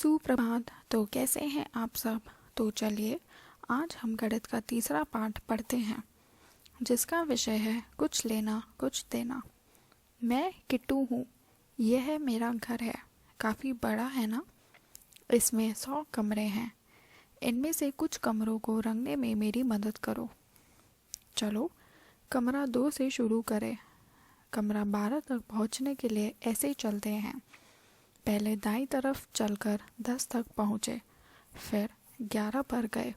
सुप्रभात। तो कैसे हैं आप सब। तो चलिए आज हम गणित का तीसरा पाठ पढ़ते हैं, जिसका विषय है कुछ लेना कुछ देना। मैं किट्टू हूँ। यह है मेरा घर है। काफ़ी बड़ा है ना। इसमें 100 कमरे हैं। इनमें से कुछ कमरों को रंगने में मेरी मदद करो। चलो कमरा 2 से शुरू करें। कमरा 12 तक पहुँचने के लिए ऐसे ही चलते हैं। पहले दाईं तरफ चलकर 10 तक पहुँचे, फिर 11 पर गए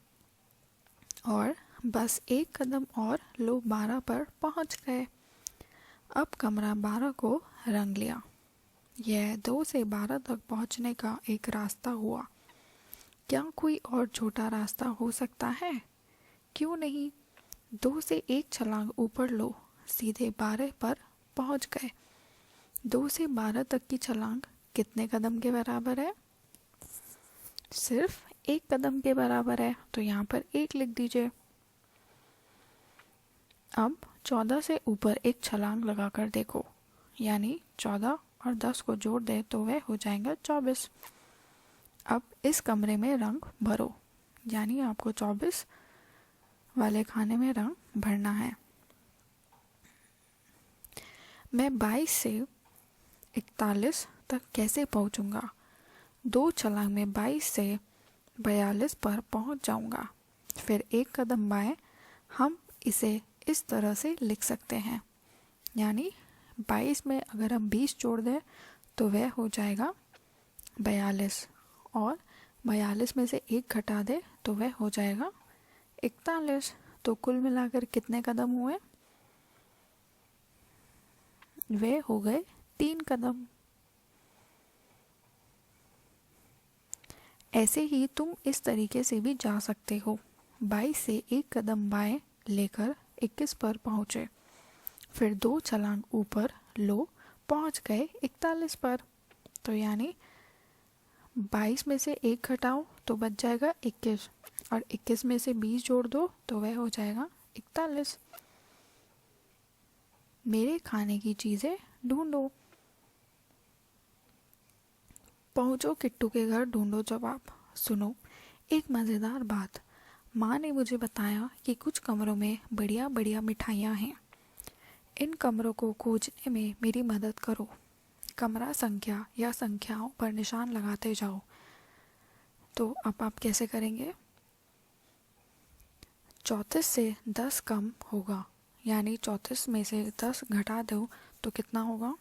और बस एक कदम और लो 12 पर पहुँच गए। अब कमरा 12 को रंग लिया। यह 2 से 12 तक पहुँचने का एक रास्ता हुआ। क्या कोई और छोटा रास्ता हो सकता है? क्यों नहीं। 2 से एक छलांग ऊपर लो, सीधे 12 पर पहुँच गए। 2 से 12 तक की छलांग कितने कदम के बराबर है? सिर्फ एक कदम के बराबर है, तो यहाँ पर 1 लिख दीजिए। अब 14 से ऊपर एक छलांग लगाकर देखो, यानी 14 और 10 को जोड़ दे तो वह हो जाएगा 24। अब इस कमरे में रंग भरो, यानी आपको 24 वाले खाने में रंग भरना है। मैं 22 से 41 तक कैसे पहुंचूंगा? 2 छलांग में 22 से 42 पर पहुंच जाऊंगा। फिर एक कदम बाएं। हम इसे इस तरह से लिख सकते हैं, यानी 22 में अगर हम 20 जोड़ दें तो वह हो जाएगा 42, और 42 में से 1 घटा दे तो वह हो जाएगा 41। तो कुल मिलाकर कितने कदम हुए? वे हो गए 3 कदम। ऐसे ही तुम इस तरीके से भी जा सकते हो। 22 से 1 कदम बाएं लेकर 21 पर पहुँचे, फिर 2 छलांग ऊपर लो, पहुँच गए 41 पर। तो यानी 22 में से 1 घटाओ तो बच जाएगा 21, और 21 में से 20 जोड़ दो तो वह हो जाएगा 41। मेरे खाने की चीज़ें ढूंढो। पहुँचो किट्टू के घर, ढूंढो जवाब। सुनो एक मज़ेदार बात। माँ ने मुझे बताया कि कुछ कमरों में बढ़िया बढ़िया मिठाइयाँ हैं। इन कमरों को खोजने में मेरी मदद करो। कमरा संख्या या संख्याओं पर निशान लगाते जाओ। तो अब आप कैसे करेंगे? 34 से 10 कम होगा, यानी 34 में से 10 घटा दो तो कितना होगा?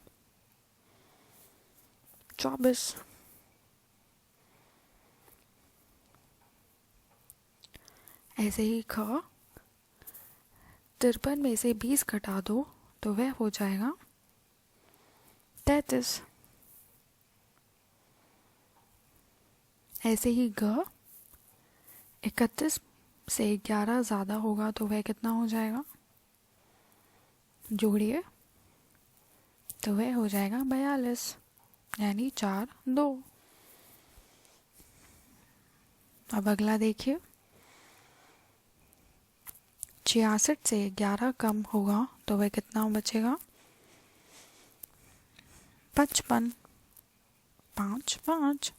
24। ऐसे ही 53 में से 20 घटा दो तो वह हो जाएगा 33। ऐसे ही 31 से 11 ज़्यादा होगा तो वह कितना हो जाएगा? जोड़िए तो वह हो जाएगा 42, यानी 4 2। अब अगला देखिए। 66 से 11 कम होगा तो वह कितना बचेगा? 55 5 5।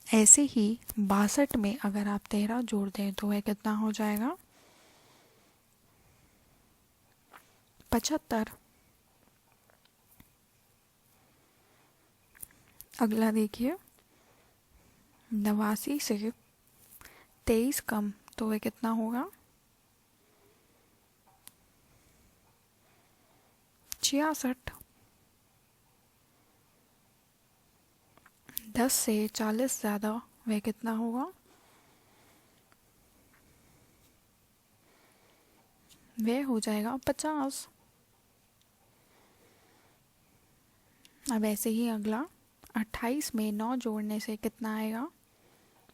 ऐसे ही 62 में अगर आप 13 जोड़ दें तो वह कितना हो जाएगा? 75। अगला देखिए। 89 से 23 कम तो वह कितना होगा? 66। 10 से 40 ज़्यादा वह कितना होगा? वह हो जाएगा 50। अब ऐसे ही अगला। 28 में 9 जोड़ने से कितना आएगा?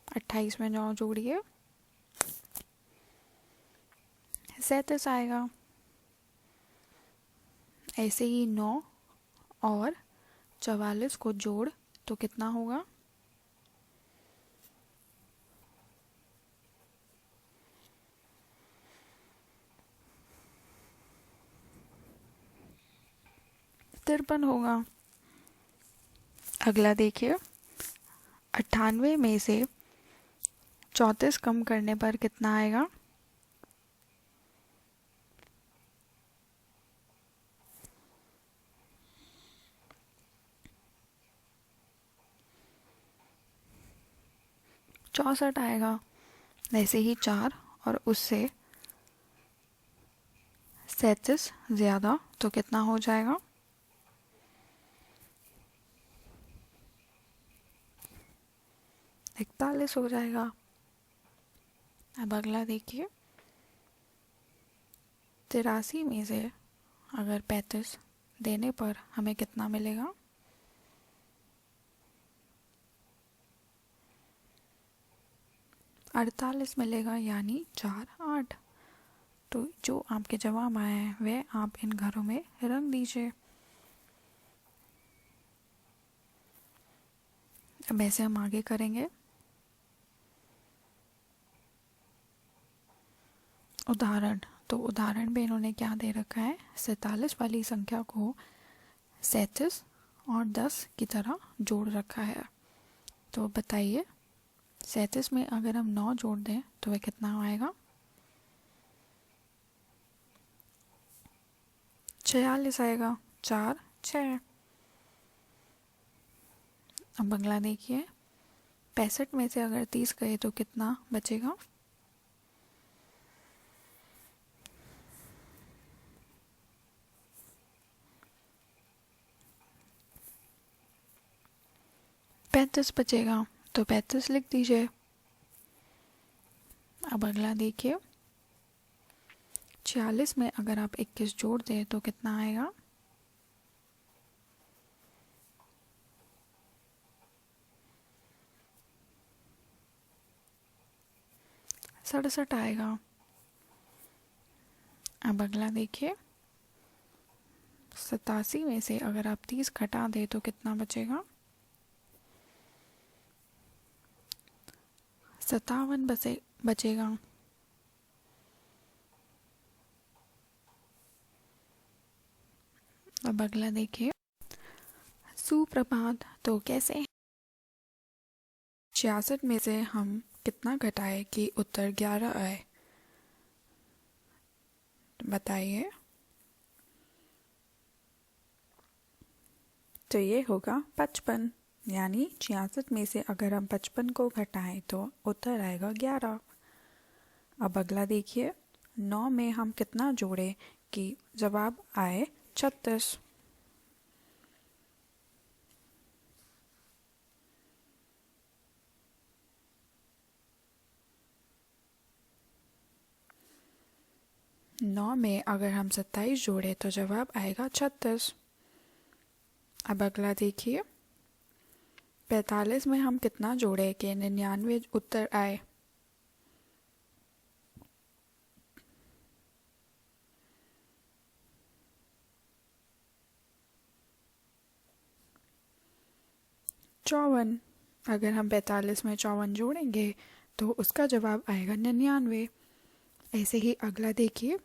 28 में 9 जोड़िए, 37 आएगा। ऐसे ही 9 और 44 को जोड़ तो कितना होगा? तिरपन होगा। अगला देखिए, 98 में से 34 कम करने पर कितना आएगा? चौसठ आएगा। वैसे ही 4 और उससे 37 ज़्यादा तो कितना हो जाएगा? 41 हो जाएगा। अब अगला देखिए, 83 में से अगर 35 देने पर हमें कितना मिलेगा? अड़तालीस मिलेगा, यानी 4 8। तो जो आपके जवाब आए हैं वह आप इन घरों में रख दीजिए। अब ऐसे हम आगे करेंगे। उदाहरण, तो उदाहरण में इन्होंने क्या दे रखा है? 47 वाली संख्या को 37 और 10 की तरह जोड़ रखा है। तो बताइए, 37 में अगर हम 9 जोड़ दें तो वह कितना आएगा? 46 आएगा। 4 6। अब अगला देखिए, 65 में से अगर 30 गए तो कितना बचेगा? पैंतीस बचेगा। तो 35 लिख दीजिए। अब अगला देखिए, 46 में अगर आप 21 जोड़ दें तो कितना आएगा? सड़सठ आएगा। अब अगला देखिए, 87 में से अगर आप 30 घटा दें तो कितना बचेगा? 57 बचेगा। अब अगला देखिए, सुप्रभात, तो कैसे हैं? 66 में से हम कितना घटाए कि उत्तर 11 आए? बताइए। तो ये होगा 55, यानी 66 में से अगर हम 55 को घटाएं तो उत्तर आएगा 11। अब अगला देखिए, 9 में हम कितना जोड़े कि जवाब आए 36? नौ में अगर हम 27 जोड़े तो जवाब आएगा 36। अब अगला देखिए, 45 में हम कितना जोड़े कि 99 उत्तर आए? चौवन। अगर हम 45 में 54 जोड़ेंगे तो उसका जवाब आएगा 99। ऐसे ही अगला देखिए,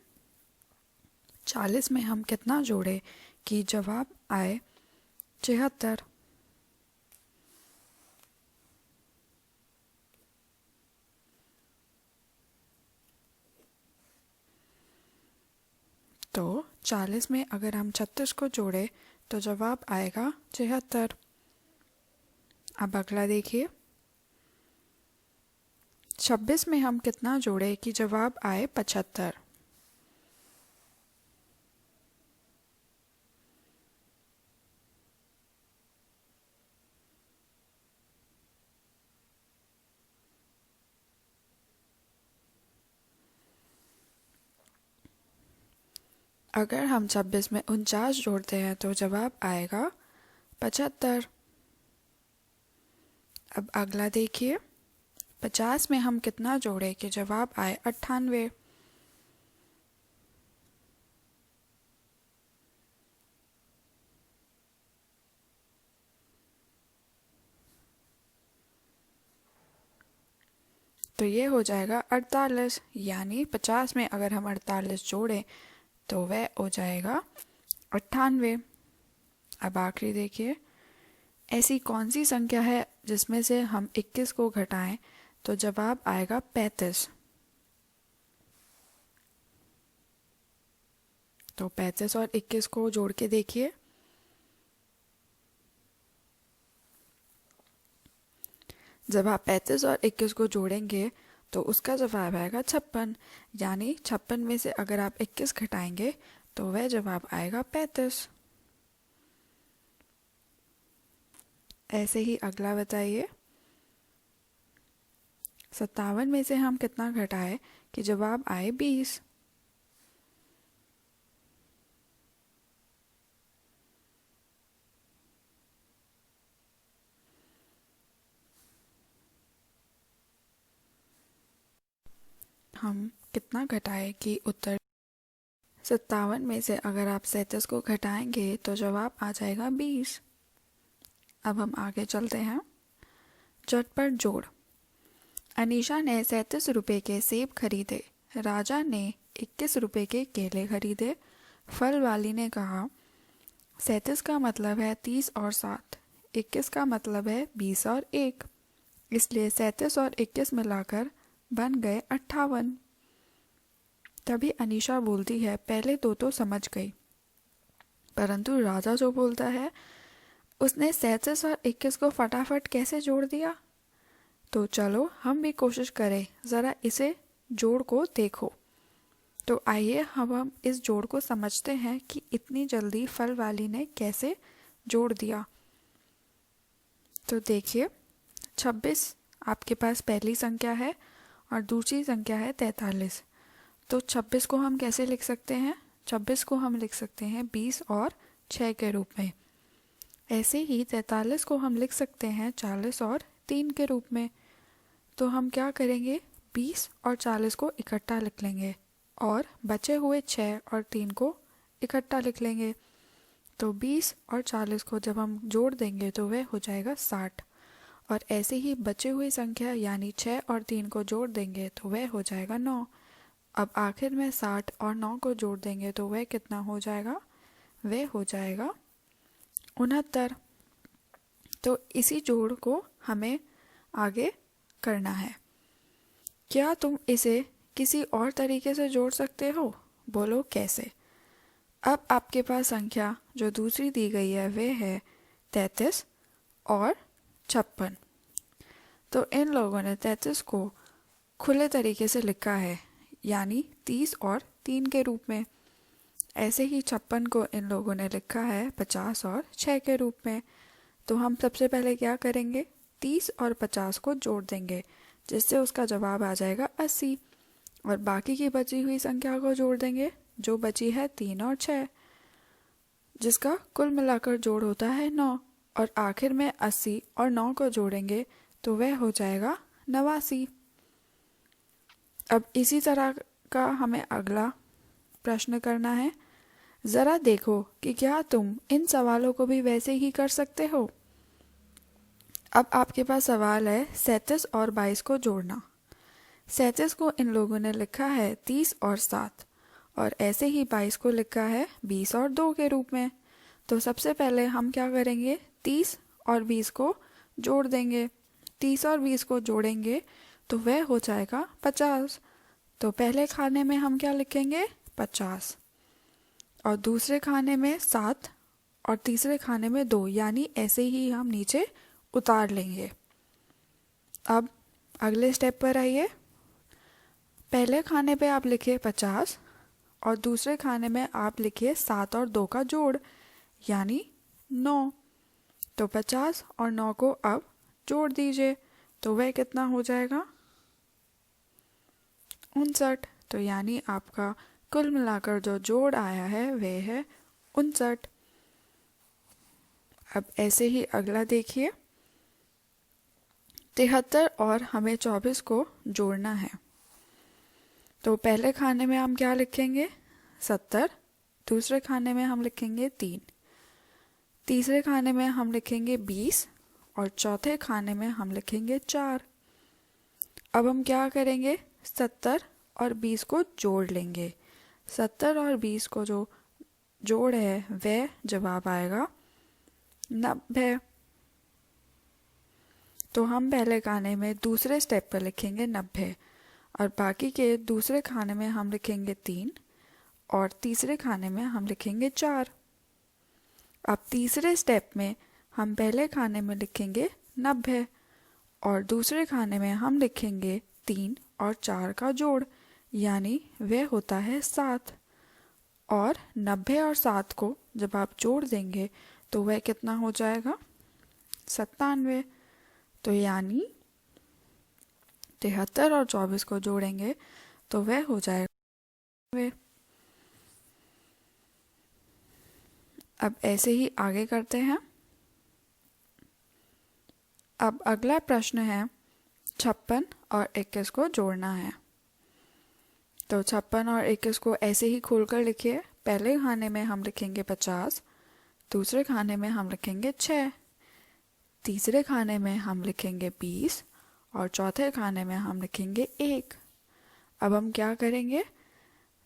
40 में हम कितना जोड़े कि जवाब आए 76? तो 40 में अगर हम 36 को जोड़े तो जवाब आएगा 76। अब अगला देखिए, 26 में हम कितना जोड़े कि जवाब आए 75? अगर हम 26 में 49 जोड़ते हैं तो जवाब आएगा 75। अब अगला देखिए, 50 में हम कितना जोड़े कि जवाब आए 98? तो ये हो जाएगा 48, यानी 50 में अगर हम 48 जोड़ें तो वह हो जाएगा 98। अब आखिरी देखिए, ऐसी कौन सी संख्या है जिसमें से हम 21 को घटाएं तो जवाब आएगा 35। तो 35 और 21 को जोड़ के देखिए। जब आप 35 और 21 को जोड़ेंगे तो उसका जवाब आएगा 56। यानी 56 में से अगर आप 21 घटाएंगे तो वह जवाब आएगा 35। ऐसे ही अगला बताइए। 57 में से हम कितना घटाएं कि जवाब आए 20। हम कितना घटाएं कि उत्तर 57 में से अगर आप 37 को घटाएंगे तो जवाब आ जाएगा 20। अब हम आगे चलते हैं। झटपट जोड़। अनीशा ने 37 रुपए के सेब खरीदे। राजा ने 21 रुपए के केले खरीदे। फल वाली ने कहा 37 का मतलब है 30 और 7, 21 का मतलब है 20 और 1, इसलिए 37 और 21 मिलाकर बन गए 58। तभी अनीशा बोलती है पहले तो समझ गई, परंतु राजा जो बोलता है उसने 37 और 21 को फटाफट कैसे जोड़ दिया। तो चलो हम भी कोशिश करें, ज़रा इसे जोड़ को देखो। तो आइए हम इस जोड़ को समझते हैं कि इतनी जल्दी फल वाली ने कैसे जोड़ दिया। तो देखिए, 26 आपके पास पहली संख्या है और दूसरी संख्या है 43। तो 26 को हम कैसे लिख सकते हैं? 26 को हम लिख सकते हैं 20 और 6 के रूप में। ऐसे ही 43 को हम लिख सकते हैं 40 और 3 के रूप में। तो हम क्या करेंगे, 20 और 40 को इकट्ठा लिख लेंगे और बचे हुए 6 और 3 को इकट्ठा लिख लेंगे। तो 20 और 40 को जब हम जोड़ देंगे तो वह हो जाएगा 60। और ऐसे ही बचे हुई संख्या यानी 6 और 3 को जोड़ देंगे तो वह हो जाएगा 9। अब आखिर में 60 और 9 को जोड़ देंगे तो वह कितना हो जाएगा? वह हो जाएगा 69। तो इसी जोड़ को हमें आगे करना है। क्या तुम इसे किसी और तरीके से जोड़ सकते हो? बोलो कैसे। अब आपके पास संख्या जो दूसरी दी गई है वह है 33 और 56। तो इन लोगों ने 33 को खुले तरीके से लिखा है, यानी 30 और 3 के रूप में। ऐसे ही 56 को इन लोगों ने लिखा है 50 और 6 के रूप में। तो हम सबसे पहले क्या करेंगे, 30 और 50 को जोड़ देंगे, जिससे उसका जवाब आ जाएगा 80। और बाकी की बची हुई संख्या को जोड़ देंगे, जो बची है 3 और 6, जिसका कुल मिलाकर जोड़ होता है 9। और आखिर में 80 और 9 को जोड़ेंगे तो वह हो जाएगा 89। अब इसी तरह का हमें अगला प्रश्न करना है। ज़रा देखो कि क्या तुम इन सवालों को भी वैसे ही कर सकते हो। अब आपके पास सवाल है 37 और 22 को जोड़ना। 37 को इन लोगों ने लिखा है 30 और 7, और ऐसे ही 22 को लिखा है 20 और 2 के रूप में। तो सबसे पहले हम क्या करेंगे, 30 और 20 को जोड़ देंगे। 30 और 20 को जोड़ेंगे तो वह हो जाएगा 50। तो पहले खाने में हम क्या लिखेंगे, 50, और दूसरे खाने में 7 और तीसरे खाने में 2, यानी ऐसे ही हम नीचे उतार लेंगे। अब अगले स्टेप पर आइए। पहले खाने पे आप लिखिए 50 और दूसरे खाने में आप लिखिए 7 और 2 का जोड़, यानी 9। तो 50 और 9 को अब जोड़ दीजिए तो वह कितना हो जाएगा, 59। तो यानी आपका कुल मिलाकर जो जोड़ आया है वह है 59। अब ऐसे ही अगला देखिए, 73 और हमें 24 को जोड़ना है। तो पहले खाने में हम क्या लिखेंगे, 70, दूसरे खाने में हम लिखेंगे 3, तीसरे खाने में हम लिखेंगे 20 और चौथे खाने में हम लिखेंगे 4। अब हम क्या करेंगे, 70 और 20 को जोड़ लेंगे। 70 और 20 को जो जोड़ है वह जवाब आएगा 90। तो हम पहले खाने में दूसरे स्टेप पर लिखेंगे 90 और बाकी के दूसरे खाने में हम लिखेंगे 3 और तीसरे खाने में हम लिखेंगे 4। अब तीसरे स्टेप में हम पहले खाने में लिखेंगे 90 और दूसरे खाने में हम लिखेंगे 3 और 4 का जोड़, यानी वह होता है 7। और 90 और 7 को जब आप जोड़ देंगे तो वह कितना हो जाएगा? 97। तो यानी 73 और 24 को जोड़ेंगे तो वह हो जाएगा। अब ऐसे ही आगे करते हैं। अब अगला प्रश्न है 56 और 21 को जोड़ना है। तो 56 और 21 को ऐसे ही खोलकर लिखिए। पहले खाने में हम लिखेंगे 50, दूसरे खाने में हम लिखेंगे 6, तीसरे खाने में हम लिखेंगे 20 और चौथे खाने में हम लिखेंगे 1। अब हम क्या करेंगे?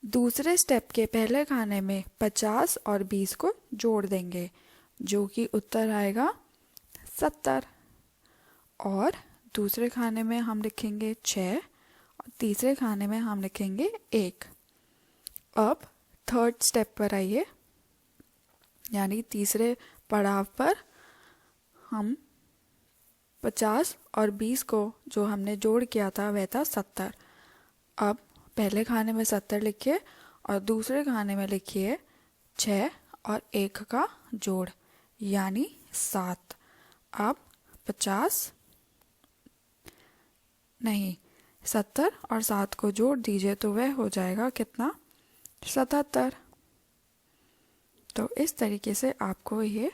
दूसरे स्टेप के पहले खाने में 50 और 20 को जोड़ देंगे, जो कि उत्तर आएगा 70। और दूसरे खाने में हम लिखेंगे 6 और तीसरे खाने में हम लिखेंगे 1। अब थर्ड स्टेप पर आइए, यानी तीसरे पड़ाव पर हम 50 और 20 को जो हमने जोड़ किया था वह था 70। अब पहले खाने में 70 लिखिए और दूसरे खाने में लिखिए 6 और 1 का जोड़, यानी 7। अब 70 और 7 को जोड़ दीजिए तो वह हो जाएगा कितना? 77। तो इस तरीके से आपको ये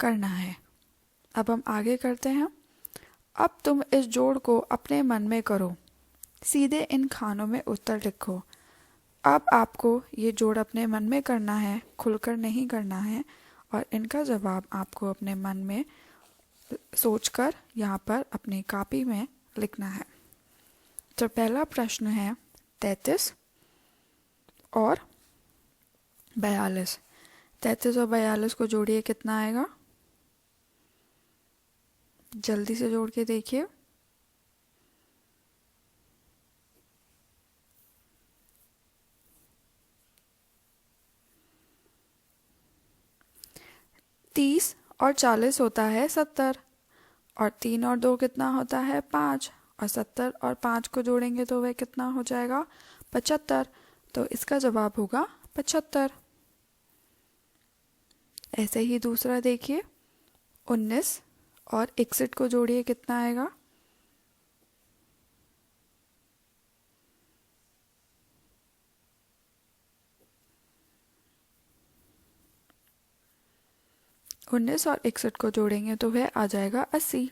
करना है। अब हम आगे करते हैं। अब तुम इस जोड़ को अपने मन में करो, सीधे इन खानों में उत्तर लिखो। अब आपको ये जोड़ अपने मन में करना है, खुलकर नहीं करना है, और इनका जवाब आपको अपने मन में सोचकर यहाँ पर अपनी कॉपी में लिखना है। तो पहला प्रश्न है 33 और 42। 33 और 42 को जोड़िए, कितना आएगा? जल्दी से जोड़ के देखिए। तीस और 40 होता है 70 और 3 और 2 कितना होता है? 5 और 70 और 5 को जोड़ेंगे तो वह कितना हो जाएगा? 75। तो इसका जवाब होगा 75। ऐसे ही दूसरा देखिए, 19 और 61 को जोड़िए, कितना आएगा? उन्नीस और 61 को जोड़ेंगे तो वह आ जाएगा 80।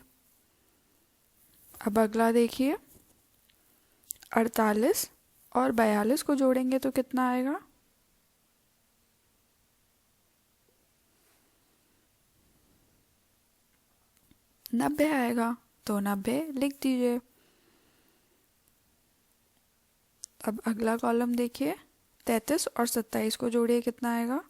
अब अगला देखिए, 48 और 42 को जोड़ेंगे तो कितना आएगा? नब्बे आएगा। तो 90 लिख दीजिए। अब अगला कॉलम देखिए, 33 और 27 को जोड़िए, कितना आएगा?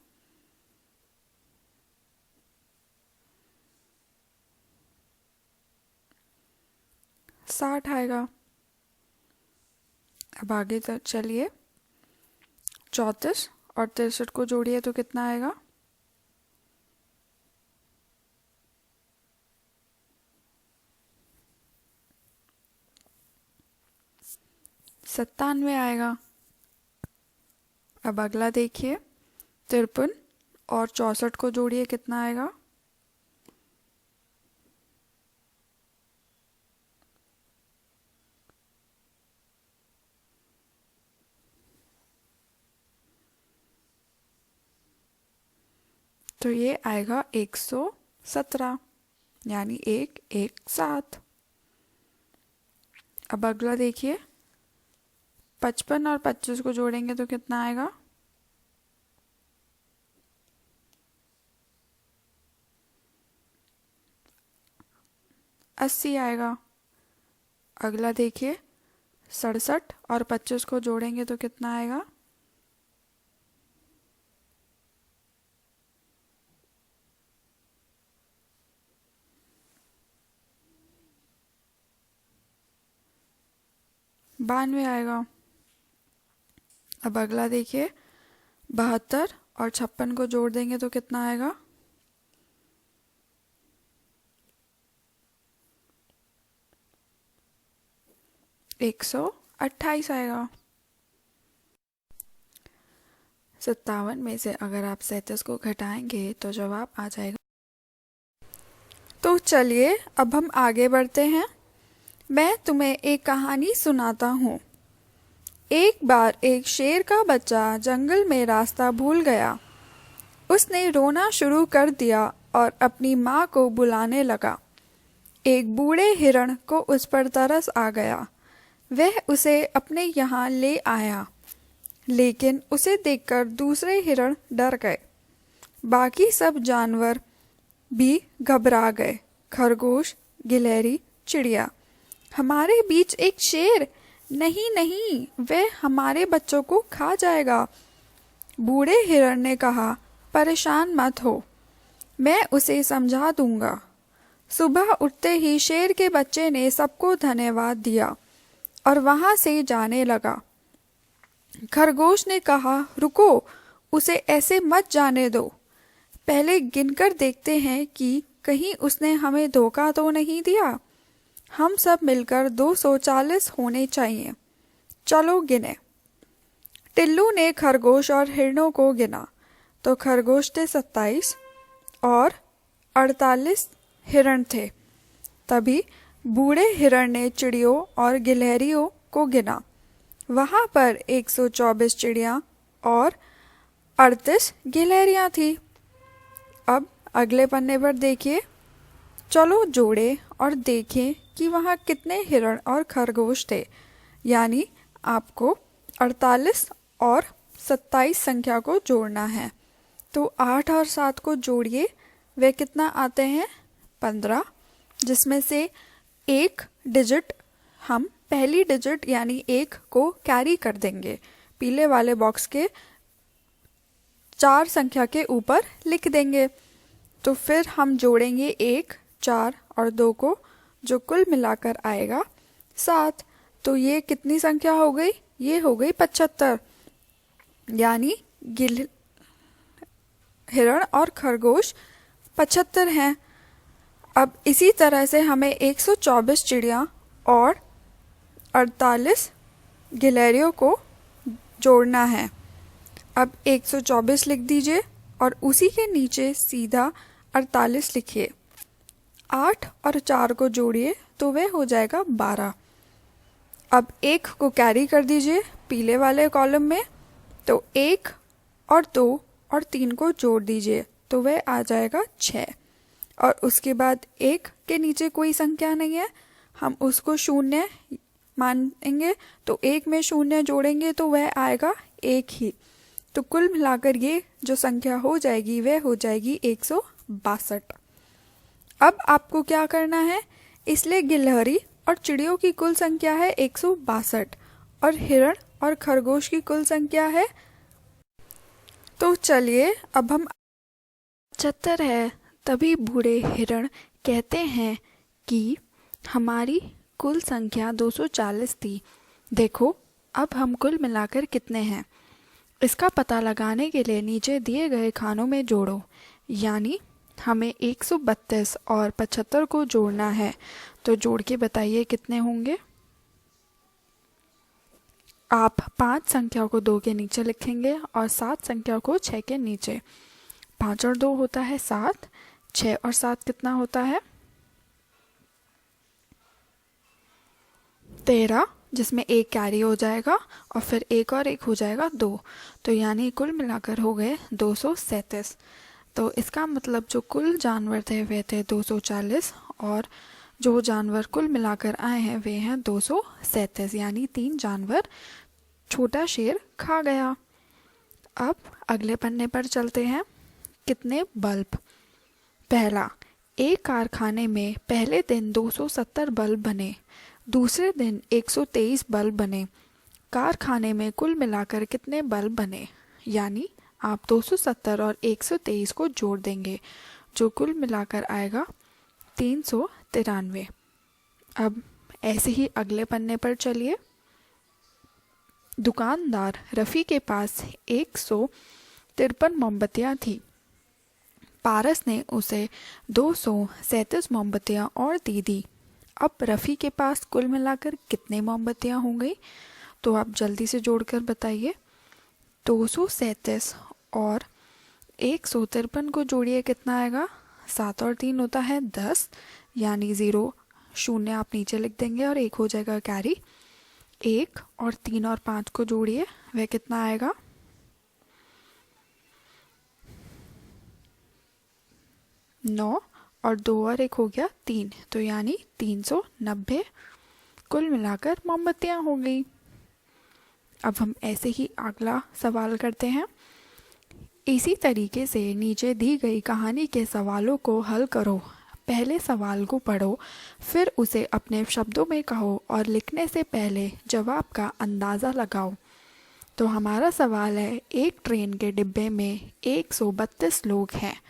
साठ आएगा। अब आगे चलिए, 34 और 63 को जोड़िए तो कितना आएगा? सत्तानवे आएगा। अब अगला देखिए, 53 और 64 को जोड़िए, कितना आएगा? तो ये आएगा 117, यानी 117। अब अगला देखिए, 55 और 25 को जोड़ेंगे तो कितना आएगा? अस्सी आएगा। अगला देखिए, 67 और 25 को जोड़ेंगे तो कितना आएगा? 92 आएगा। अब अगला देखिए, 72 और 56 को जोड़ देंगे तो कितना आएगा? 128 आएगा। 57 में से अगर आप 37 को घटाएंगे तो जवाब आ जाएगा। तो चलिए अब हम आगे बढ़ते हैं। मैं तुम्हें एक कहानी सुनाता हूँ। एक बार एक शेर का बच्चा जंगल में रास्ता भूल गया। उसने रोना शुरू कर दिया और अपनी माँ को बुलाने लगा। एक बूढ़े हिरण को उस पर तरस आ गया। वह उसे अपने यहाँ ले आया, लेकिन उसे देखकर दूसरे हिरण डर गए। बाकी सब जानवर भी घबरा गए। खरगोश, गिलहरी, चिड़िया। हमारे बीच एक शेर! नहीं नहीं, वह हमारे बच्चों को खा जाएगा। बूढ़े हिरण ने कहा, परेशान मत हो, मैं उसे समझा दूंगा। सुबह उठते ही शेर के बच्चे ने सबको धन्यवाद दिया और वहां से जाने लगा। खरगोश ने कहा, रुको, उसे ऐसे मत जाने दो। पहले गिनकर देखते हैं कि कहीं उसने हमें धोखा तो नहीं दिया। हम सब मिलकर 240 होने चाहिए। चलो गिने। टिल्लू ने खरगोश और हिरणों को गिना तो खरगोश थे 27 और 48 हिरण थे। तभी बूढ़े हिरण ने चिड़ियों और गिलहरियों को गिना। वहां पर 124 चिड़िया और 38 गिलहरियां थी। अब अगले पन्ने पर देखिए। चलो जोड़े और देखें कि वहाँ कितने हिरण और खरगोश थे। यानी आपको 48 और 27 संख्या को जोड़ना है। तो 8 और 7 को जोड़िए, वे कितना आते हैं? 15, जिसमें से एक डिजिट हम पहली डिजिट यानी 1 को कैरी कर देंगे। पीले वाले बॉक्स के 4 संख्या के ऊपर लिख देंगे। तो फिर हम जोड़ेंगे 1, 4 और 2 को, जो कुल मिलाकर आएगा 7। तो ये कितनी संख्या हो गई? ये हो गई 75। यानी हिरण और खरगोश 75 हैं। अब इसी तरह से हमें 124 चिड़िया और 48 गिलहरियों को जोड़ना है। अब 124 लिख दीजिए और उसी के नीचे सीधा 48 लिखिए। 8 और 4 को जोड़िए तो वह हो जाएगा 12। अब 1 को कैरी कर दीजिए पीले वाले कॉलम में, तो 1 और 2 और 3 को जोड़ दीजिए तो वह आ जाएगा 6। और उसके बाद 1 के नीचे कोई संख्या नहीं है, हम उसको शून्य मानेंगे। तो 1 में शून्य जोड़ेंगे तो वह आएगा 1 ही। तो कुल मिलाकर ये जो संख्या हो जाएगी वह हो जाएगी 162। अब आपको क्या करना है? इसलिए गिलहरी और चिड़ियों की कुल संख्या है 162 और हिरण और खरगोश की कुल संख्या है। तो चलिए अब हम 75 है। तभी बूढ़े हिरण कहते हैं कि हमारी कुल संख्या 240 थी। देखो अब हम कुल मिलाकर कितने हैं। इसका पता लगाने के लिए नीचे दिए गए खानों में जोड़ो। यानी हमें 132 और 75 को जोड़ना है। तो जोड़ के बताइए कितने होंगे। आप 5 संख्या को 2 के नीचे लिखेंगे और 7 संख्या को 6 के नीचे। 5 और 2 होता है 7, 6 और 7 कितना होता है? 13, जिसमें 1 कैरी हो जाएगा और फिर 1 और 1 हो जाएगा 2। तो यानी कुल मिलाकर हो गए 237। तो इसका मतलब जो कुल जानवर थे वे थे 240 और जो जानवर कुल मिलाकर आए हैं वे हैं 237। यानी 3 जानवर छोटा शेर खा गया। अब अगले पन्ने पर चलते हैं। कितने बल्ब? पहला, एक कारखाने में पहले दिन 270 बल्ब बने, दूसरे दिन 123 बल्ब बने। कारखाने में कुल मिलाकर कितने बल्ब बने? यानी आप 270 और 123 को जोड़ देंगे, जो कुल मिलाकर आएगा 393। अब ऐसे ही अगले पन्ने पर चलिए। दुकानदार रफ़ी के पास 153 मोमबत्तियाँ थी। पारस ने उसे 237 मोमबत्तियाँ और दे दी। अब रफ़ी के पास कुल मिलाकर कितने मोमबत्तियाँ हो गई? तो आप जल्दी से जोड़कर बताइए। 237 और 153 को जोड़िए, कितना आएगा? 7 और 3 होता है 10, यानी 0 शून्य आप नीचे लिख देंगे और 1 हो जाएगा कैरी। 1 और 3 और 5 को जोड़िए, वह कितना आएगा? 9 और 2 और 1 हो गया 3, तो यानी 390 कुल मिलाकर मोमबत्तियाँ हो गई। अब हम ऐसे ही अगला सवाल करते हैं। इसी तरीके से नीचे दी गई कहानी के सवालों को हल करो। पहले सवाल को पढ़ो, फिर उसे अपने शब्दों में कहो और लिखने से पहले जवाब का अंदाज़ा लगाओ। तो हमारा सवाल है, एक ट्रेन के डिब्बे में 132 लोग हैं,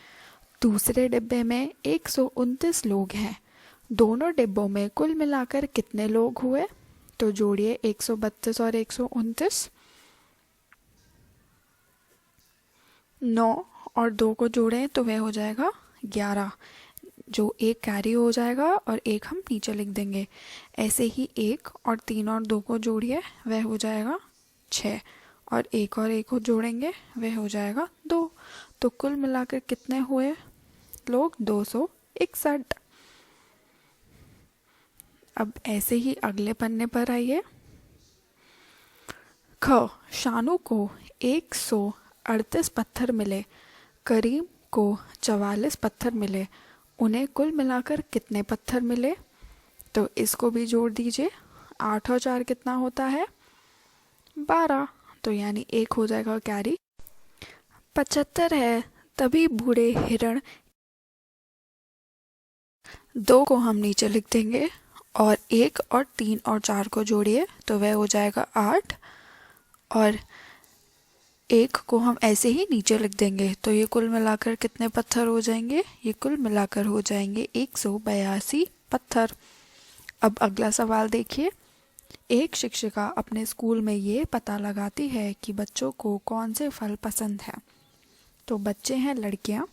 दूसरे डिब्बे में 129 लोग हैं। दोनों डिब्बों में कुल मिलाकर कितने लोग हुए? तो जोड़िए 132 और 129। 9 और 2 को जोड़ें तो वह हो जाएगा 11, जो एक कैरी हो जाएगा और एक हम नीचे लिख देंगे। ऐसे ही 1 और 3 और 2 को जोड़िए, वह हो जाएगा 6, और 1 और 1 को जोड़ेंगे वह हो जाएगा 2। तो कुल मिलाकर कितने हुए लोग? 261। अब ऐसे ही अगले पन्ने पर आइए। ख, शानू को 138 पत्थर मिले, करीम को 44 पत्थर मिले, उन्हें कुल मिलाकर कितने पत्थर मिले? तो इसको भी जोड़ दीजिए। 8 और 4 कितना होता है? 12, तो यानी 1 हो जाएगा कैरी। 75 है, तभी बूढ़े हिरण 2 को हम नीचे लिख देंगे और 1 और 3 और 4 को जोड़िए तो वह हो जाएगा 8, और 1 को हम ऐसे ही नीचे लिख देंगे। तो ये कुल मिलाकर कितने पत्थर हो जाएंगे? ये कुल मिलाकर हो जाएंगे 182 पत्थर। अब अगला सवाल देखिए। एक शिक्षिका अपने स्कूल में ये पता लगाती है कि बच्चों को कौन से फल पसंद है। तो बच्चे हैं लड़कियां,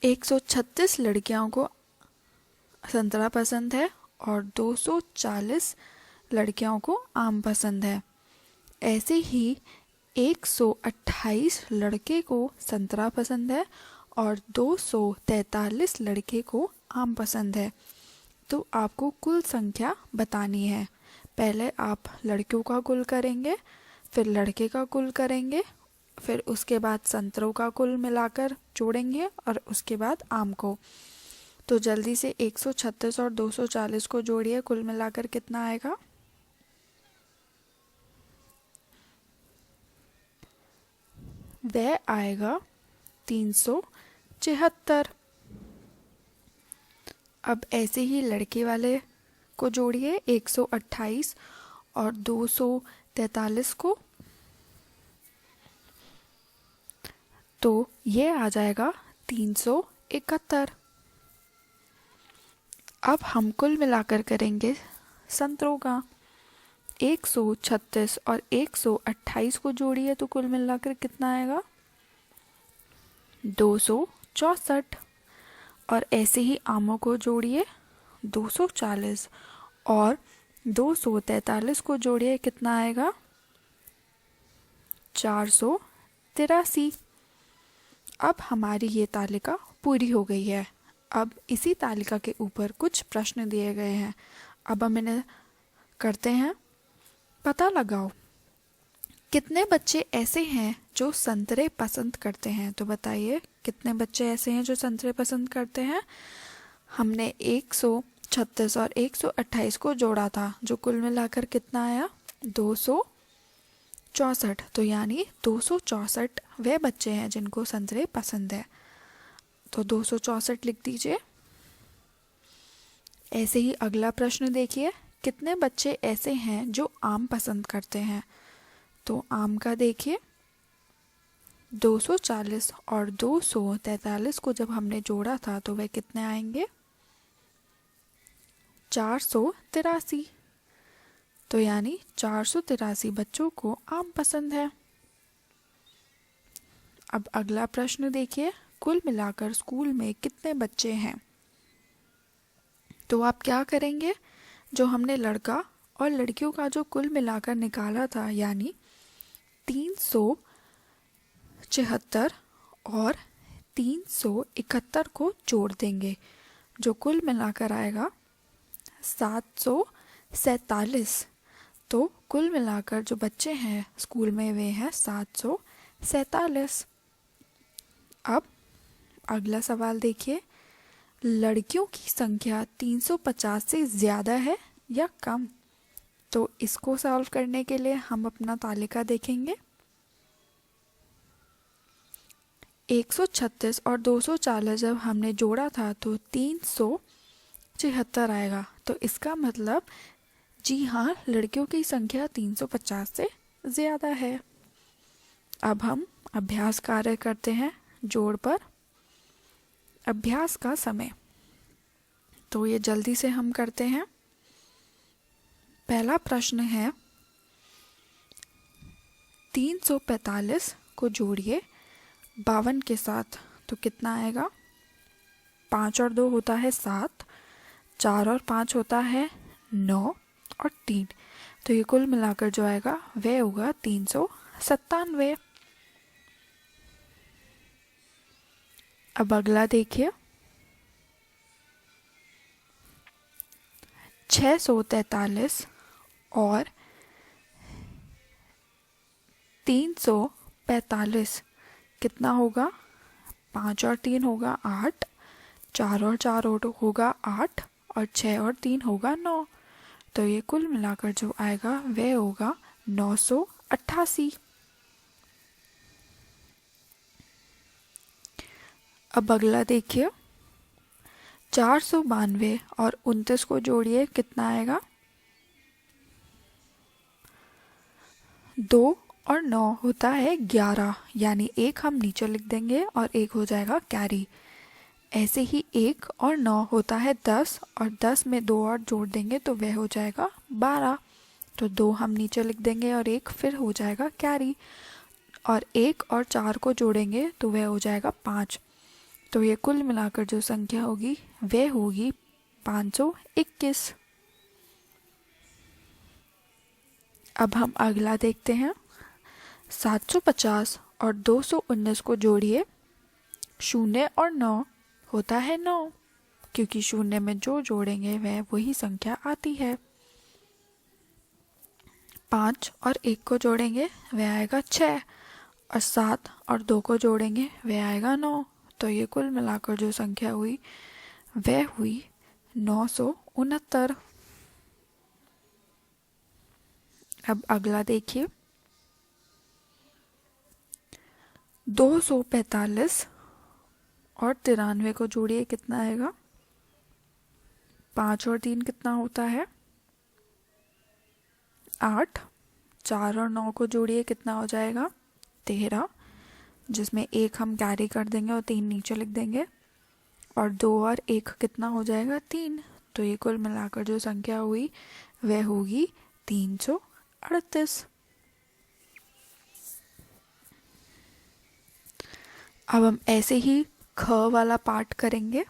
136 लड़कियों को संतरा पसंद है और 240 लड़कियों को आम पसंद है। ऐसे ही 128 लड़के को संतरा पसंद है और 243 लड़के को आम पसंद है। तो आपको कुल संख्या बतानी है। पहले आप लड़कियों का कुल करेंगे, फिर लड़के का कुल करेंगे, फिर उसके बाद संतरों का कुल मिलाकर जोड़ेंगे और उसके बाद आम को। तो जल्दी से 136 और 240 को जोड़िए, कुल मिलाकर कितना आएगा? वह आएगा 376। अब ऐसे ही लड़के वाले को जोड़िए, 128 और 243 को, तो ये आ जाएगा 371। अब हम कुल मिलाकर करेंगे संतरों का। 136 और 128 को जोड़िए तो कुल मिलाकर कितना आएगा? 264। और ऐसे ही आमों को जोड़िए, 240 और 243 को जोड़िए, कितना आएगा? 483। अब हमारी ये तालिका पूरी हो गई है। अब इसी तालिका के ऊपर कुछ प्रश्न दिए गए हैं। अब हम इन्हें करते हैं। पता लगाओ कितने बच्चे ऐसे हैं जो संतरे पसंद करते हैं। तो बताइए कितने बच्चे ऐसे हैं जो संतरे पसंद करते हैं। हमने 136 और 128 को जोड़ा था, जो कुल मिलाकर कितना आया? 264। तो यानी 264 वे बच्चे हैं जिनको संतरे पसंद है। तो 264 लिख दीजिए। ऐसे ही अगला प्रश्न देखिए। कितने बच्चे ऐसे हैं जो आम पसंद करते हैं। तो आम का देखिए, 240 और 243 को जब हमने जोड़ा था तो वे कितने आएंगे? 483। तो यानी 483 बच्चों को आम पसंद है। अब अगला प्रश्न देखिए, कुल मिलाकर स्कूल में कितने बच्चे हैं? तो आप क्या करेंगे, जो हमने लड़का और लड़कियों का जो कुल मिलाकर निकाला था यानी 374 और 371 को जोड़ देंगे, जो कुल मिलाकर आएगा 747। तो कुल मिलाकर जो बच्चे हैं स्कूल में वे हैं 747। अब अगला सवाल देखिए, लड़कियों की संख्या 350 से ज़्यादा है या कम? तो इसको सॉल्व करने के लिए हम अपना तालिका देखेंगे। 136 और 240 जब हमने जोड़ा था तो 374 आएगा। तो इसका मतलब जी हाँ, लड़कियों की संख्या 350 से ज़्यादा है। अब हम अभ्यास कार्य करते हैं जोड़ पर। अभ्यास का समय, तो ये जल्दी से हम करते हैं। पहला प्रश्न है 345 को जोड़िए 52 के साथ, तो कितना आएगा? 5 और 2 होता है 7, 4 और 5 होता है 9 और 3, तो ये कुल मिलाकर जो आएगा वह होगा 397। अब अगला देखिए, 643 और 345 कितना होगा? 5 और 3 होगा 8, 4 और 4 होगा 8 और 6 और 3 होगा 9, तो ये कुल मिलाकर जो आएगा वह होगा 988। अब अगला देखिए, 492 और 29 को जोड़िए, कितना आएगा? 2 और 9 होता है 11, यानी एक हम नीचे लिख देंगे और एक हो जाएगा कैरी। ऐसे ही 1 और 9 होता है 10 और 10 में 2 और जोड़ देंगे तो वह हो जाएगा 12, तो 2 हम नीचे लिख देंगे और एक फिर हो जाएगा कैरी। और 1 और 4 को जोड़ेंगे तो वह हो जाएगा 5, तो ये कुल मिलाकर जो संख्या होगी वह होगी 521। अब हम अगला देखते हैं, 750 और 219 को जोड़िए, 0 और 9 होता है 9, क्योंकि 0 में जो जोड़ेंगे वह वही संख्या आती है। 5 और 1 को जोड़ेंगे वह आएगा 6 और 7 और 2 को जोड़ेंगे वह आएगा 9, तो ये कुल मिलाकर जो संख्या हुई वह हुई 969। अब अगला देखिए, 245 और 93 को जोड़िए, कितना आएगा? 5 और 3 कितना होता है? 8, 4 और 9 को जोड़िए, कितना हो जाएगा? 13, जिसमें 1 हम कैरी कर देंगे और 3 नीचे लिख देंगे, और 2 और 1 कितना हो जाएगा? 3, तो ये कुल मिलाकर जो संख्या हुई वह होगी 338। अब हम ऐसे ही ख वाला पार्ट करेंगे,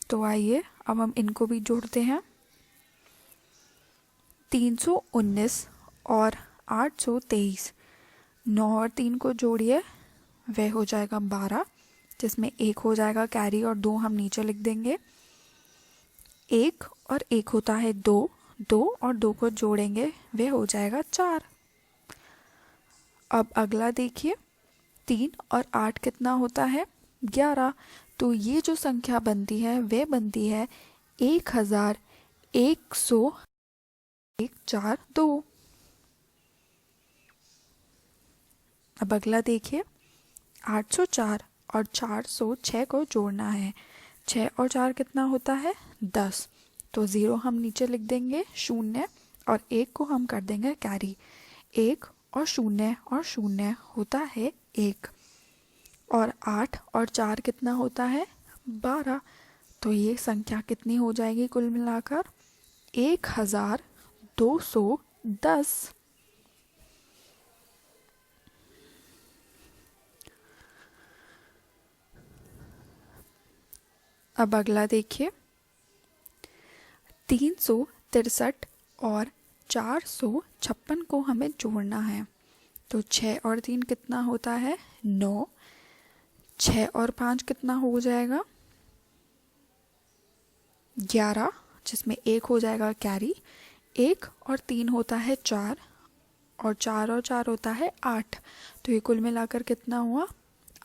तो आइए अब हम इनको भी जोड़ते हैं। 319 और 823, 9 और 3 को जोड़िए वह हो जाएगा 12, जिसमें 1 हो जाएगा कैरी और 2 हम नीचे लिख देंगे। 1 और 1 होता है 2, 2 और 2 को जोड़ेंगे वह हो जाएगा 4। अब अगला देखिए, 3 और 8 कितना होता है? 11, तो ये जो संख्या बनती है वह बनती है 1142। अब अगला देखिए, 804 और 406 को जोड़ना है। 6 और 4 कितना होता है? 10, तो 0 हम नीचे लिख देंगे 0 और 1 को हम कर देंगे कैरी। 1 और 0 होता है 1, और 8 और 4 कितना होता है? 12, तो ये संख्या कितनी हो जाएगी कुल मिलाकर? 1221। 10। अब अगला देखिए, 363 और 456 को हमें जोड़ना है। तो 6 और 3 कितना होता है? 9। 6 और 5 कितना हो जाएगा? 11, जिसमें 1 हो जाएगा कैरी। 1 और 3 होता है 4, और 4 और 4 होता है 8। तो ये कुल मिलाकर कितना हुआ?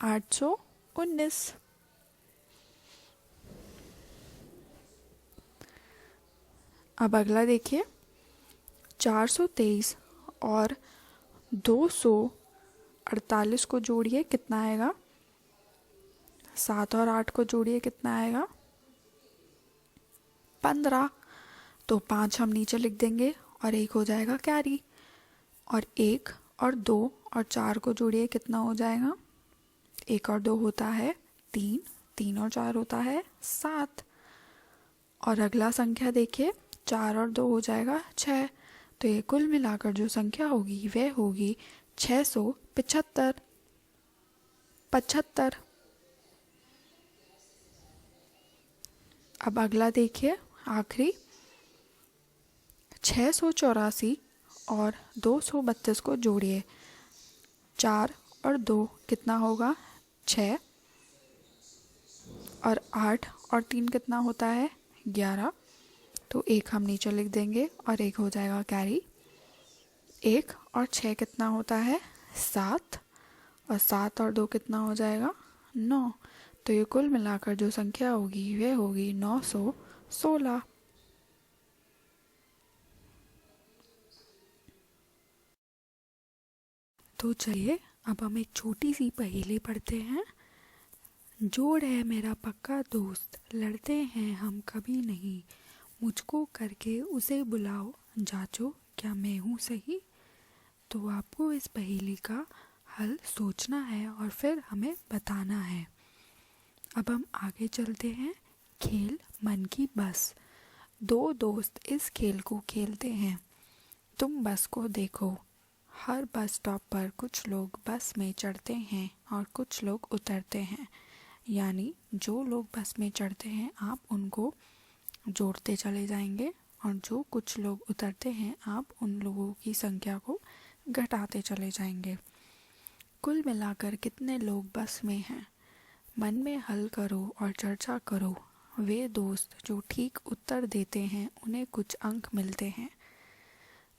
819। अब अगला देखिए, 423 और 248 को जोड़िए, कितना आएगा? 7 और 8 को जोड़िए, कितना आएगा? 15। तो 5 हम नीचे लिख देंगे और 1 हो जाएगा कैरी। और 1 और 2 और 4 को जोड़िए, कितना हो जाएगा? 1 और 2 होता है 3, 3 और 4 होता है 7। और अगला संख्या देखिए, 4 और 2 हो जाएगा 6। तो ये कुल मिलाकर जो संख्या होगी वह होगी 675। 75। अब अगला देखिए, आखिरी, 684 और 232 को जोड़िए। 4 और 2 कितना होगा? 6। और 8 और 3 कितना होता है? 11। तो 1 हम नीचे लिख देंगे और 1 हो जाएगा कैरी। 1 और 6 कितना होता है? 7। और 7 और 2 कितना हो जाएगा? 9। तो ये कुल मिलाकर जो संख्या होगी वह होगी 916। तो चलिए अब हम एक छोटी सी पहेली पढ़ते हैं। जोड़ है मेरा पक्का दोस्त, लड़ते हैं हम कभी नहीं, मुझको करके उसे बुलाओ, जांचो क्या मैं हूँ सही। तो आपको इस पहेली का हल सोचना है और फिर हमें बताना है। अब हम आगे चलते हैं। खेल मन की बस, दो दोस्त इस खेल को खेलते हैं। तुम बस को देखो, हर बस स्टॉप पर कुछ लोग बस में चढ़ते हैं और कुछ लोग उतरते हैं। यानी जो लोग बस में चढ़ते हैं आप उनको जोड़ते चले जाएंगे, और जो कुछ लोग उतरते हैं आप उन लोगों की संख्या को घटाते चले जाएंगे। कुल मिलाकर कितने लोग बस में हैं? मन में हल करो और चर्चा करो। वे दोस्त जो ठीक उत्तर देते हैं उन्हें कुछ अंक मिलते हैं।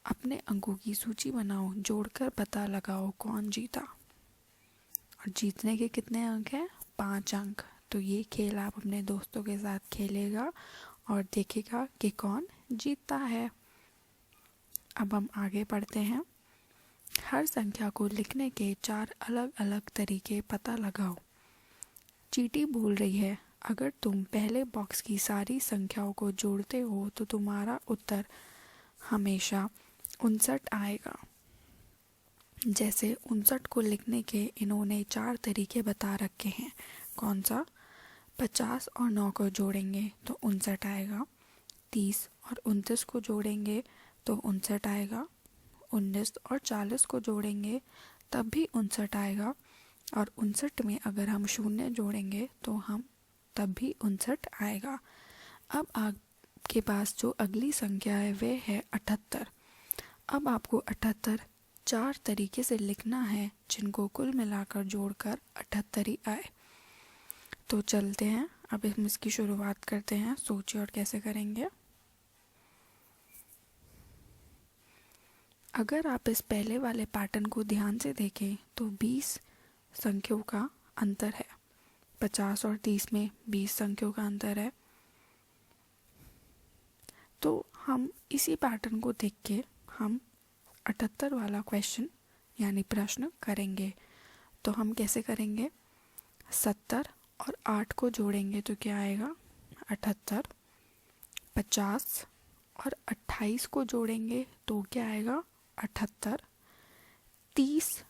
अपने अंकों की सूची बनाओ, जोड़कर पता लगाओ कौन जीता। और जीतने के कितने अंक हैं? 5 अंक। तो ये खेल आप अपने दोस्तों के साथ खेलेगा और देखेगा कि कौन जीतता है। अब हम आगे पढ़ते हैं। हर संख्या को लिखने के 4 अलग अलग तरीके पता लगाओ। चींटी बोल रही है, अगर तुम पहले बॉक्स की सारी संख्याओं को जोड़ते हो तो तुम्हारा उत्तर हमेशा 59 आएगा। जैसे 59 को लिखने के इन्होंने 4 तरीके बता रखे हैं। कौन सा? 50 और 9 को जोड़ेंगे तो 59 आएगा। 30 और 29 को जोड़ेंगे तो 59 आएगा। 19 और 40 को जोड़ेंगे तब भी 59 आएगा। और 59 में अगर हम शून्य जोड़ेंगे तो हम तब भी 59 आएगा। अब आपके पास जो अगली संख्या है वह है 78। अब आपको 78 4 तरीके से लिखना है जिनको कुल मिलाकर जोड़कर 78 ही आए। तो चलते हैं, अब हम इसकी शुरुआत करते हैं। सोचिए और कैसे करेंगे। अगर आप इस पहले वाले पैटर्न को ध्यान से देखें तो 20 संख्याओं का अंतर है। 50 और 30 में 20 संख्याओं का अंतर है। तो हम इसी पैटर्न को देख के हम 78 वाला क्वेश्चन यानी प्रश्न करेंगे। तो हम कैसे करेंगे? 70 और 8 को जोड़ेंगे तो क्या आएगा? 78। 50 और 28 को जोड़ेंगे तो क्या आएगा? 78। 30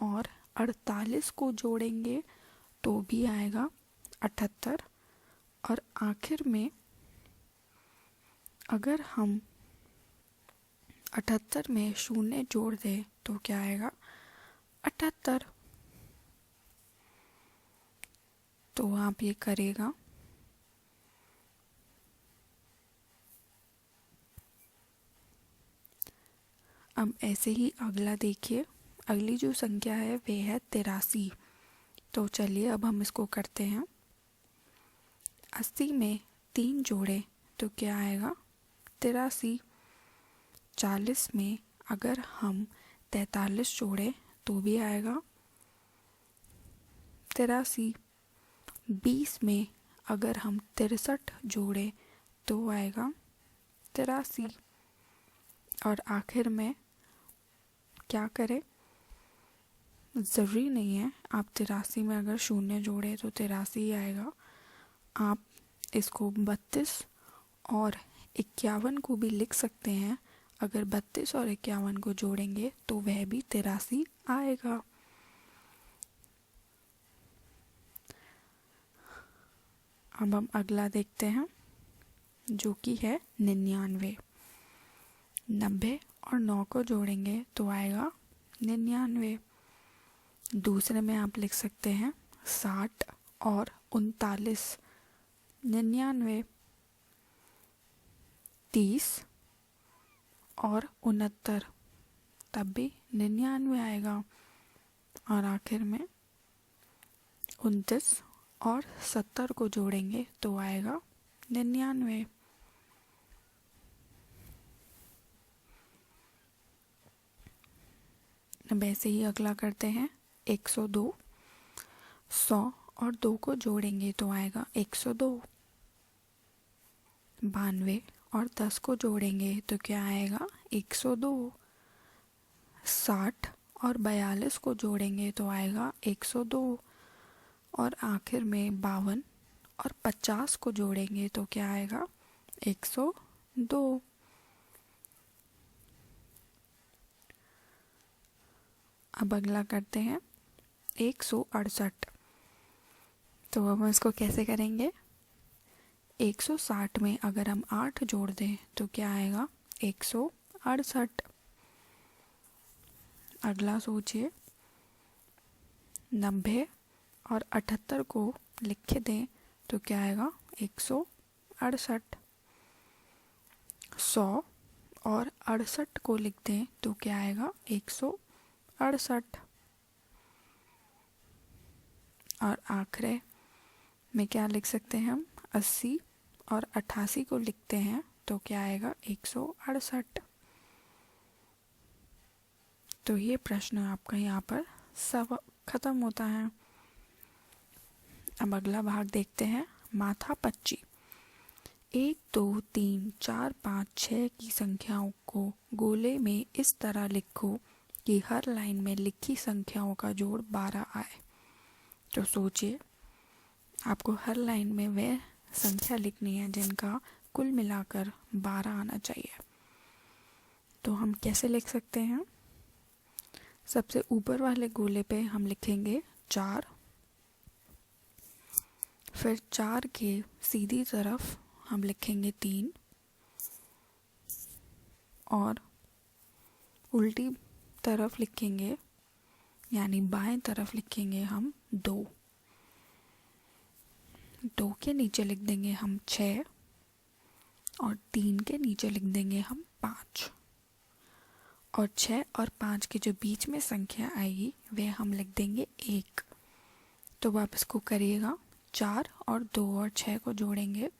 और 48 को जोड़ेंगे तो भी आएगा 78। और आखिर में अगर हम 78 में शून्य जोड़ दे तो क्या आएगा? 78। तो आप ये करेगा। अब ऐसे ही अगला देखिए, अगली जो संख्या है वे है 83। तो चलिए अब हम इसको करते हैं। 80 में 3 जोड़े तो क्या आएगा? 83। 40 में अगर हम 43 जोड़े तो भी आएगा 83। 20 में अगर हम 63 जोड़े तो आएगा 83। और आखिर में क्या करें? ज़रूरी नहीं है आप 83 में अगर शून्य जोड़े तो 83 ही आएगा। आप इसको 32 और 51 को भी लिख सकते हैं। अगर 32 और 51 को जोड़ेंगे तो वह भी 83 आएगा। अब हम अगला देखते हैं जो कि है 99। 90 और 9 को जोड़ेंगे तो आएगा 99। दूसरे में आप लिख सकते हैं 60 और 39, 99। 30 और 69 तब भी 99 आएगा। और आखिर में 29 और 70 को जोड़ेंगे तो आएगा 99। अब ऐसे ही अगला करते हैं 102। 100 और 2 को जोड़ेंगे तो आएगा 102। 92 और 10 को जोड़ेंगे तो क्या आएगा? 102। 60 और 42 को जोड़ेंगे तो आएगा 102। और आखिर में 52 और 50 को जोड़ेंगे तो क्या आएगा? 102। अब अगला करते हैं 168। तो अब हम इसको कैसे करेंगे? 160 में अगर हम 8 जोड़ दें तो क्या आएगा? 168। अगला सोचिए, 90 और 78 को लिख दें तो क्या आएगा? 168। 100 और 68 को लिख दें तो क्या आएगा? 168। और आखिर में क्या लिख सकते हैं हम? 80 और 88 को लिखते हैं तो क्या आएगा? 168। तो ये प्रश्न आपका यहाँ पर सब खत्म होता है। अब अगला भाग देखते हैं, माथा पच्ची। 1 2 3 4 5 6 की संख्याओं को गोले में इस तरह लिखो कि हर लाइन में लिखी संख्याओं का जोड़ 12 आए। तो सोचिए, आपको हर लाइन में वह संख्या लिखनी है जिनका कुल मिलाकर 12 आना चाहिए। तो हम कैसे लिख सकते हैं? सबसे ऊपर वाले गोले पे हम लिखेंगे 4, फिर 4 के सीधी तरफ हम लिखेंगे 3 और उल्टी तरफ लिखेंगे, यानी बाएं तरफ लिखेंगे हम 2। 2 के नीचे लिख देंगे हम 6 और 3 के नीचे लिख देंगे हम 5। और 6 और 5 के जो बीच में संख्या आएगी वह हम लिख देंगे 1। तो आप इसको करिएगा, 4 और 2 और 6 को जोड़ेंगे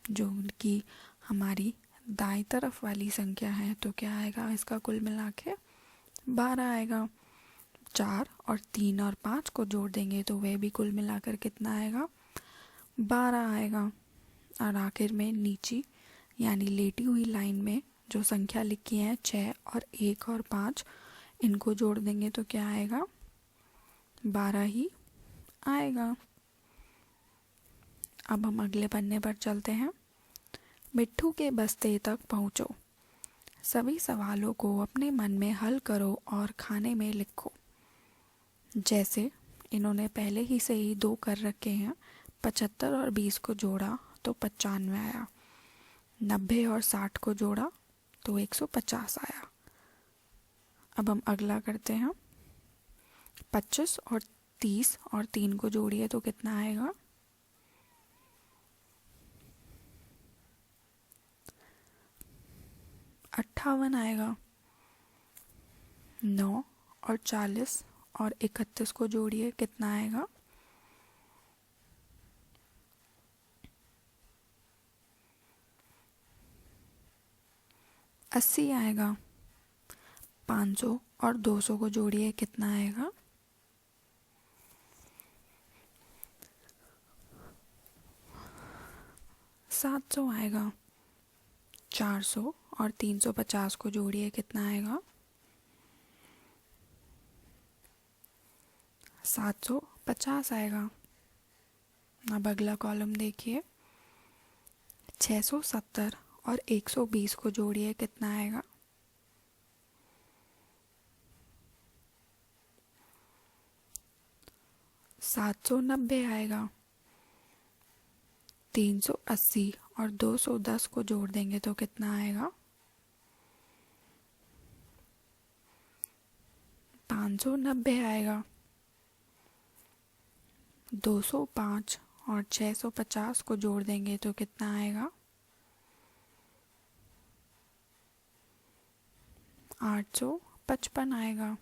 जो कि हमारी दाईं तरफ वाली संख्या है तो क्या आएगा? इसका कुल मिला के 12 आएगा। 4 और 3 और 5 को जोड़ देंगे तो वह भी कुल मिलाकर कितना आएगा? 12 आएगा। और आखिर में नीचे यानी लेटी हुई लाइन में जो संख्या लिखी है 6 और 1 और 5, इनको जोड़ देंगे तो क्या आएगा? 12 ही आएगा। अब हम अगले पन्ने पर चलते हैं। मिट्ठू के बस्ते तक पहुँचो, सभी सवालों को अपने मन में हल करो और खाने में लिखो। जैसे इन्होंने पहले ही से ही 2 कर रखे हैं। 75 और 20 को जोड़ा तो 95 आया। 90 और 60 को जोड़ा तो 150 आया। अब हम अगला करते हैं। 25 और 30 और 3 को जोड़िए तो कितना आएगा? 58 आएगा। 9 और 40 और 31 को जोड़िए, कितना आएगा? 80 आएगा। 500 और 200 को जोड़िए, कितना आएगा? 700 आएगा। 400 और 350 को जोड़िए, कितना आएगा? 750 आएगा। अब अगला कॉलम देखिए। 670 और 120 को जोड़िए, कितना आएगा? 790 आएगा। 380 और 210 को जोड़ देंगे तो कितना आएगा? 590 आएगा। 205 और 650 को जोड़ देंगे तो कितना आएगा? 855 आएगा।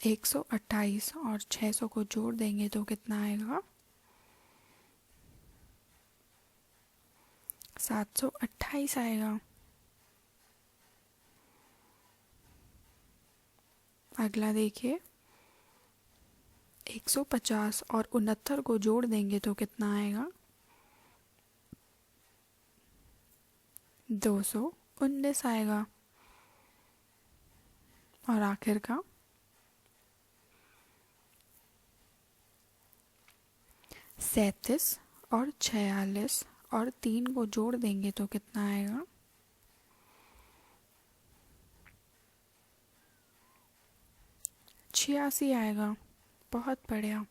128 और 600 को जोड़ देंगे तो कितना आएगा? 728 आएगा। अगला देखिए। 150 और 69 को जोड़ देंगे तो कितना आएगा? 219 आएगा। और आखिर का 37 और 46 और 3 को जोड़ देंगे तो कितना आएगा? 86 आएगा। बहुत बढ़िया।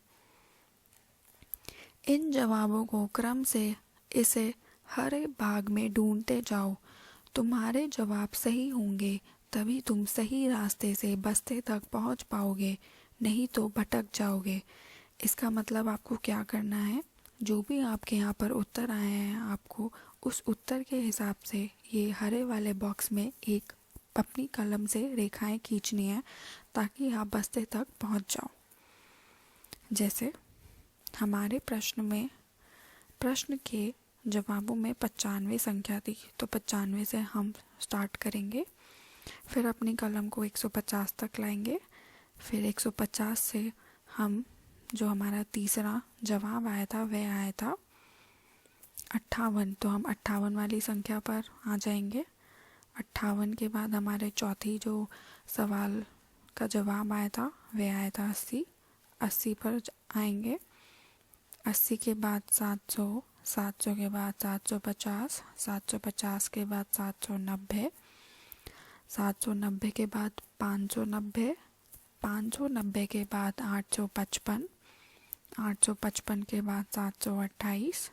इन जवाबों को क्रम से इसे हर एक भाग में ढूंढते जाओ। तुम्हारे जवाब सही होंगे तभी तुम सही रास्ते से बस्ते तक पहुंच पाओगे, नहीं तो भटक जाओगे। इसका मतलब आपको क्या करना है, जो भी आपके यहाँ पर उत्तर आए हैं आपको उस उत्तर के हिसाब से ये हरे वाले बॉक्स में एक अपनी कलम से रेखाएं खींचनी है ताकि आप बस्ते तक पहुंच जाओ। जैसे हमारे प्रश्न के जवाबों में 95 संख्या थी तो 95 से हम स्टार्ट करेंगे, फिर अपनी कलम को 150 तक लाएंगे, फिर 150 से हम जो हमारा तीसरा जवाब आया था वह आया था 58, तो हम 58 वाली संख्या पर आ जाएंगे। 58 के बाद हमारे चौथी जो सवाल का जवाब आया था वह आया था 80, 80 पर आएंगे। 80 के बाद 700, 700 के बाद 750, 750 के बाद 790, 790 के बाद 590, 590 के बाद 855, 855 के बाद 728,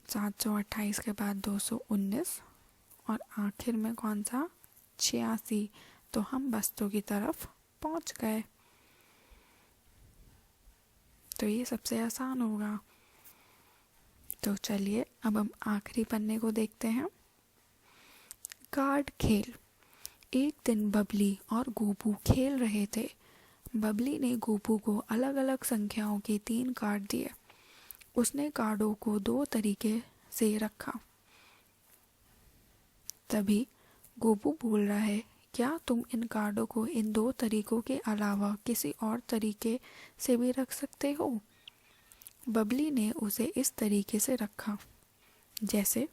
728 के बाद 219 और आखिर में कौन सा 86। तो हम बस्तों की तरफ पहुंच गए। तो ये सबसे आसान होगा। तो चलिए अब हम आखिरी पन्ने को देखते हैं। कार्ड खेल। एक दिन बबली और गोपू खेल रहे थे। बबली ने गोपू को अलग अलग संख्याओं के 3 कार्ड दिए। उसने कार्डों को 2 तरीके से रखा। तभी गोपू बोल रहा है, क्या तुम इन कार्डों को इन 2 तरीकों के अलावा किसी और तरीके से भी रख सकते हो? बबली ने उसे इस तरीके से रखा, जैसे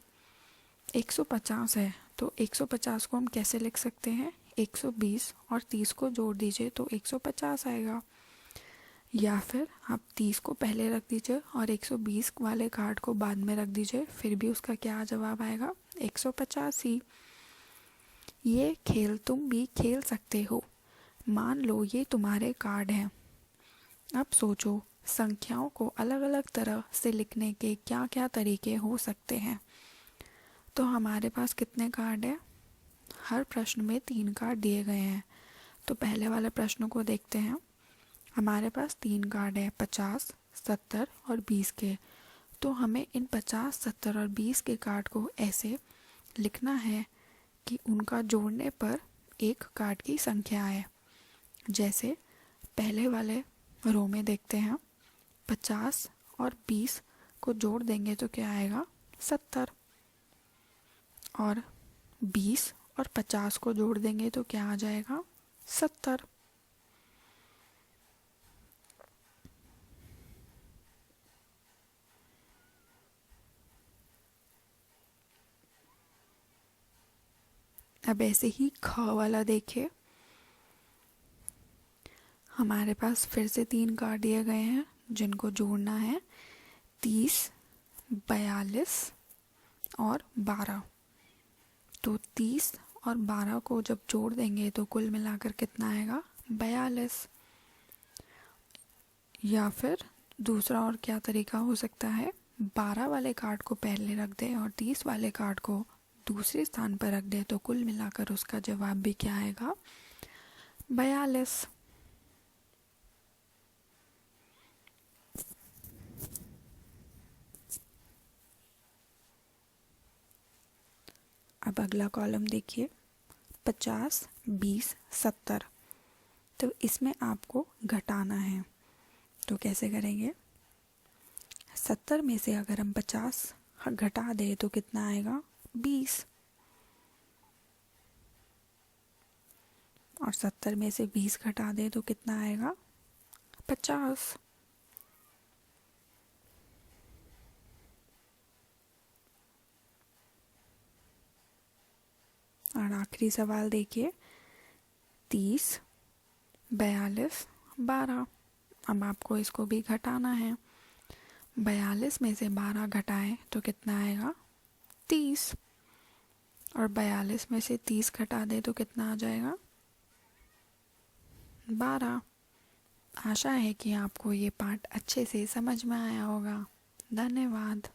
150 है तो 150 को हम कैसे लिख सकते हैं? 120 और 30 को जोड़ दीजिए तो 150 आएगा। या फिर आप 30 को पहले रख दीजिए और 120 वाले कार्ड को बाद में रख दीजिए, फिर भी उसका क्या जवाब आएगा? 150 ही। ये खेल तुम भी खेल सकते हो। मान लो ये तुम्हारे कार्ड हैं। अब सोचो संख्याओं को अलग अलग तरह से लिखने के क्या क्या तरीके हो सकते हैं। तो हमारे पास कितने कार्ड हैं? हर प्रश्न में 3 कार्ड दिए गए हैं। तो पहले वाले प्रश्न को देखते हैं। हमारे पास 3 कार्ड है, 50, 70 और 20 के। तो हमें इन 50, 70 और 20 के कार्ड को ऐसे लिखना है कि उनका जोड़ने पर एक कार्ड की संख्या है। जैसे पहले वाले रो में देखते हैं, 50 और 20 को जोड़ देंगे तो क्या आएगा, 70। और 20 और 50 को जोड़ देंगे तो क्या आ जाएगा, 70। अब ऐसे ही ख वाला देखिए। हमारे पास फिर से 3 कार्ड दिए गए हैं जिनको जोड़ना है, 30, 42 और 12। तो 30 और 12 को जब जोड़ देंगे तो कुल मिलाकर कितना आएगा, 42। या फिर दूसरा और क्या तरीका हो सकता है, 12 वाले कार्ड को पहले रख दें और 30 वाले कार्ड को दूसरे स्थान पर रख दें तो कुल मिलाकर उसका जवाब भी क्या आएगा, 42। अब अगला कॉलम देखिए, 50, 20, 70। तो इसमें आपको घटाना है। तो कैसे करेंगे, 70 में से अगर हम 50 घटा दें तो कितना आएगा, 20। और 70 में से 20 घटा दें तो कितना आएगा, 50। और आखिरी सवाल देखिए, 30, 42, 12। अब आपको इसको भी घटाना है। 42 में से 12 घटाएं तो कितना आएगा, 30। और 42 में से 30 घटा दें तो कितना आ जाएगा, 12। आशा है कि आपको ये पाठ अच्छे से समझ में आया होगा। धन्यवाद।